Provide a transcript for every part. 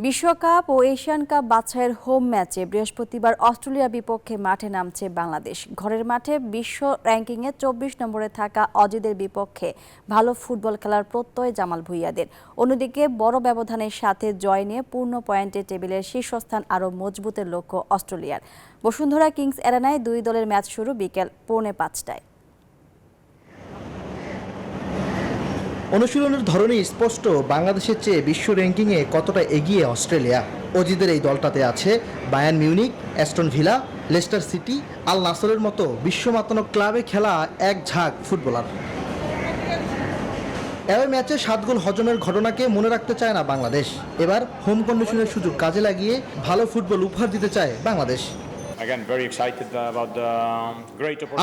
বিশ্বকাপ ও Asian cup বাছাইয়ের home ম্যাচে বৃহস্পতিবার অস্ট্রেলিয়ার বিপক্ষে মাঠে নামছে বাংলাদেশ। ঘরের মাঠে বিশ্ব র্যাঙ্কিংয়ে ২৪ নম্বরে থাকা অজিদের বিপক্ষে ভালো ফুটবল খেলার প্রত্যয় জামাল ভুঁইয়াদের। অন্যদিকে বড় ব্যবধানের সাথে জয় নিয়ে পূর্ণ পয়েন্টে টেবিলের শীর্ষস্থান আরও মজবুতের লক্ষ্য অস্ট্রেলিয়ার। বসুন্ধরা কিংস এরেনায় দুই দলের ম্যাচ শুরু বিকেল 4:45টায়। অনুশীলনের ধরনই স্পষ্ট, বাংলাদেশের চেয়ে বিশ্ব র্যাঙ্কিংয়ে কতটা এগিয়ে অস্ট্রেলিয়া। অজিদের এই দলটাতে আছে Bayern Munich, Aston Villa, Leicester City, Al নাসরের মতো বিশ্বমাতানো ক্লাবে খেলা এক ঝাঁক ফুটবলার। এবার ম্যাচে 7 গোল হজমের ঘটনাকে মনে রাখতে চায় না বাংলাদেশ। এবার হোম কন্ডিশনের সুযোগ কাজে লাগিয়ে ভালো ফুটবল উপহার দিতে চায় বাংলাদেশ।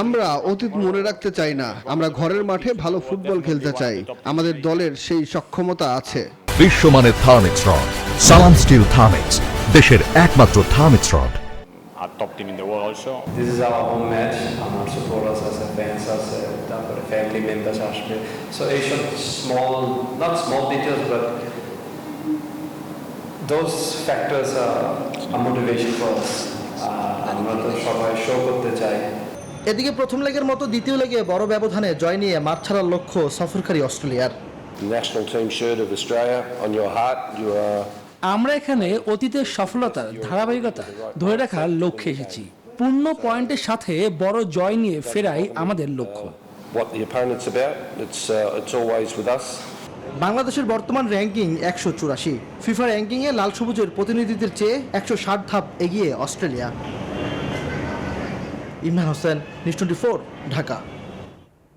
আমরা অতীত মনে রাখতে চাই না, আমরা ঘরের মাঠে ভালো ফুটবল খেলতে চাই। আমাদের দলের সেই সক্ষমতা আছে। বিশ্বমানের থার্মিক্স রড, সালাম স্টিল থার্মিক্স, দেশের একমাত্র Thermex rod. Top team in the world also. This is our home match. Our supporters, as fans, as family members, so Asian not small details, but those factors are motivation for us. আমরা তো সবাই show করতে চাই। এদিকে প্রথম লেগের মতো দ্বিতীয় লেগে বড় ব্যবধানে জয় নিয়ে মাঠ ছাড়ার লক্ষ্য সফরকারী অস্ট্রেলিয়ার। National team shirt of Australia on your heart. You are. আমরা এখানে অতীতের সফলতার ধারাবাহিকতা ধরে রাখার লক্ষ্যে এসেছি। পূর্ণ পয়েন্টের সাথে বড় জয় নিয়ে ফেরাই আমাদের লক্ষ্য। What the opponent's about, it's always with us. বাংলাদেশের বর্তমান র্যাঙ্কিং 184। ফিফা র্যাঙ্কিংয়ে লাল সবুজের প্রতিনিধিদের চেয়ে 160 ধাপ এগিয়ে অস্ট্রেলিয়া। ইমরান হোসেন, নিউজ 24, ঢাকা।